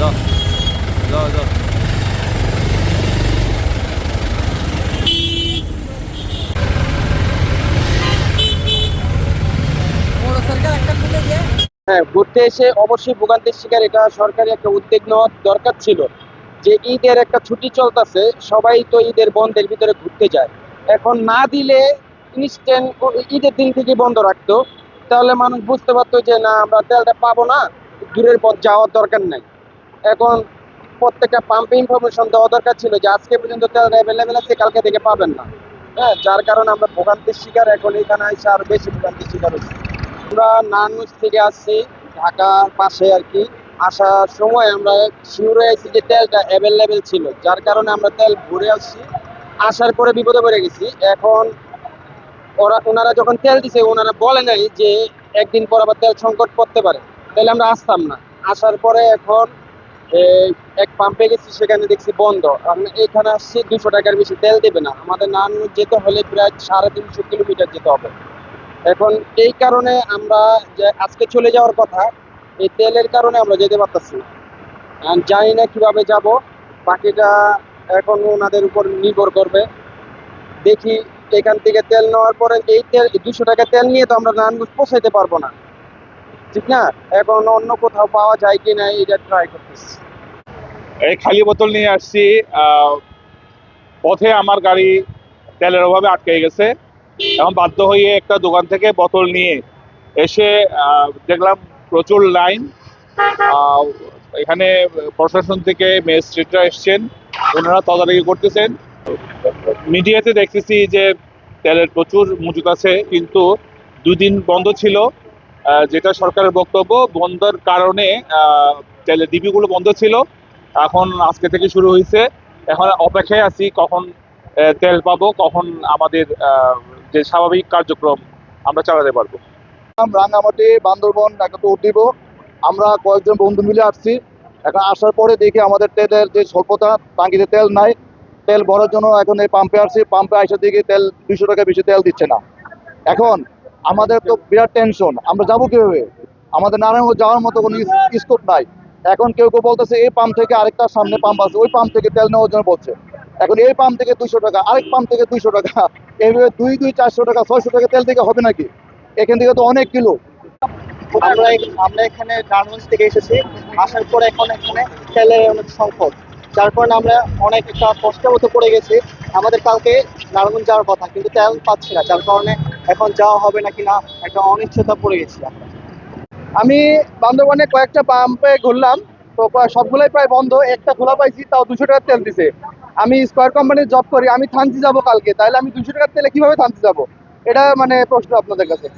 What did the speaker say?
যাও যাও যাও। হ্যাঁ, ঘুরতে এসে অবশ্যই ভোগান্তির শিকার, এটা সরকারি একটা উদ্যোগ নেওয়া দরকার ছিল। যে ঈদের একটা ছুটি চলতেছে, সবাই তো ঈদের বন্ধের ভিতরে ঘুরতে যায়, এখন না দিলে ইনস্ট্যান্ট ঈদের দিন থেকে বন্ধ রাখতো, তাহলে মানুষ বুঝতে পারতো যে না, আমরা তেলটা পাবো না, দূরের পথ যাওয়ার দরকার নাই। এখন প্রত্যেকটা পাম্পে ইনফরমেশন দেওয়া দরকার ছিল যে আজকে পর্যন্ত তেল অ্যাভেলেবেল আছে, কালকে থেকে পাবেন না। হ্যাঁ, যার কারণে আমরা ভোগান্তির শিকার, এখন এখানে এসে আরো বেশি ভোগান্তির শিকার হচ্ছি। আমরা নারায়ণগঞ্জ থেকে আসছি, ঢাকার পাশে আর কি। আসার সময় আমরা শিওরে আছি যে তেলটা অ্যাভেলেবেল ছিল, যার কারণে আমরা তেল ভরে আসছি। আসার পরে বিপদে পড়ে গেছি। এখন ওনারা যখন তেল দিছে, ওনারা বলে নাই যে একদিন পর আবার তেল সংকট পড়তে পারে, তাহলে আমরা আসতাম না। আসার পরে এখন এই এক পাম্পে গেছি, সেখানে দেখছি বন্ধ। আমি এখানে আসছি, 200 টাকার বেশি তেল দেবে না। আমাদের নারায়ণগঞ্জ যেতে হলে প্রায় 350 কিলোমিটার যেতে হবে। এখন এই কারণে আমরা যে আজকে চলে যাওয়ার কথা, এই তেলের কারণে আমরা যেতে পারতেছি না। জানি না কিভাবে যাব, বাকিটা এখন ওনাদের উপর নির্ভর করবে। দেখি, এখান থেকে তেল নেওয়ার পরে এই তেল 200 টাকা তেল নিয়ে তো আমরা নারায়ণগঞ্জ পৌঁছাইতে পারবো না, ঠিক না? এখন অন্য কোথাও পাওয়া যায় কিনা এটা ট্রাই করতেছি। এই খালি বোতল নিয়ে আসছি। পথে আমার গাড়ি তেলের অভাবে আটকে গেছে। এখন বাধ্য হয়ে একটা দোকান থেকে বোতল নিয়ে এসে দেখলাম প্রচুর লাইন। আহ, এখানে প্রশাসন থেকে ম্যাজিস্ট্রেটরা এসছেন, ওনারা তদারকি করতেছেন। মিডিয়াতে দেখতেছি যে তেলের প্রচুর মজুত আছে, কিন্তু 2 দিন বন্ধ ছিল। যেটা সরকারের বক্তব্য, বন্ধের কারণে তেলের ডিবিগুলো বন্ধ ছিল। এখন আজকে থেকে শুরু হয়েছে। এখন অপেক্ষায় আছি কখন তেল পাবো, কখন আমাদের যে স্বাভাবিক কার্যক্রম আমরা চালাতে পারবো। রাঙামাটি বান্দরবন ঢাকা ট্যুর দিব। আমরা কয়েকজন বন্ধু মিলে আসছি। এখন আসার পরে দেখি আমাদের তেলের যে স্বল্পতা, টাঙ্কিতে তেল নাই। তেল ভরার জন্য এখন এই পাম্পে আসছি। পাম্পে আসা দিকে তেল 200 টাকা বেশি তেল দিচ্ছে না। এখন আমাদের তো বিরাট টেনশন, আমরা যাবো কিভাবে? আমাদের নারায়ণগঞ্জ যাওয়ার মতো কোনো স্কোপ নাই। এখন কেউ কেউ বলতেছে এই পাম্প থেকে আরেকটা সামনে পাম্প আছে, ওই পাম্প থেকে তেল নেওয়ার জন্য বলছে। এখন এই পাম্প থেকে 200 টাকা, আরেক পাম্প থেকে 200 টাকা, এইভাবে 400 টাকা 600 টাকা তেল থেকে হবে নাকি? এখান থেকে তো অনেক কিলো। আমরা এখানে নারায়ণগঞ্জ থেকে এসেছি। আসার পরে এখন এখানে তেলের অনেক সংকট, যার কারণে আমরা অনেক একটা কষ্টের মতো পড়ে গেছি। আমাদের কালকে নারায়ণগঞ্জ যাওয়ার কথা, কিন্তু তেল পাচ্ছি না, যার কারণে এখন যাওয়া হবে নাকি না একটা অনিশ্চয়তা পড়ে গেছি আমরা। আমি বান্দরবনে কয়েকটা পাম্পে ঘুরলাম, তো সবগুলোই প্রায় বন্ধ। একটা খোলা পাইছি, তাও 200 টাকার তেল দিছে। আমি স্কয়ার কোম্পানির জব করি, আমি থানচি যাবো কালকে, তাহলে আমি 200 টাকার তেলে কিভাবে থানচি যাবো? এটা মানে প্রশ্ন আপনাদের কাছে।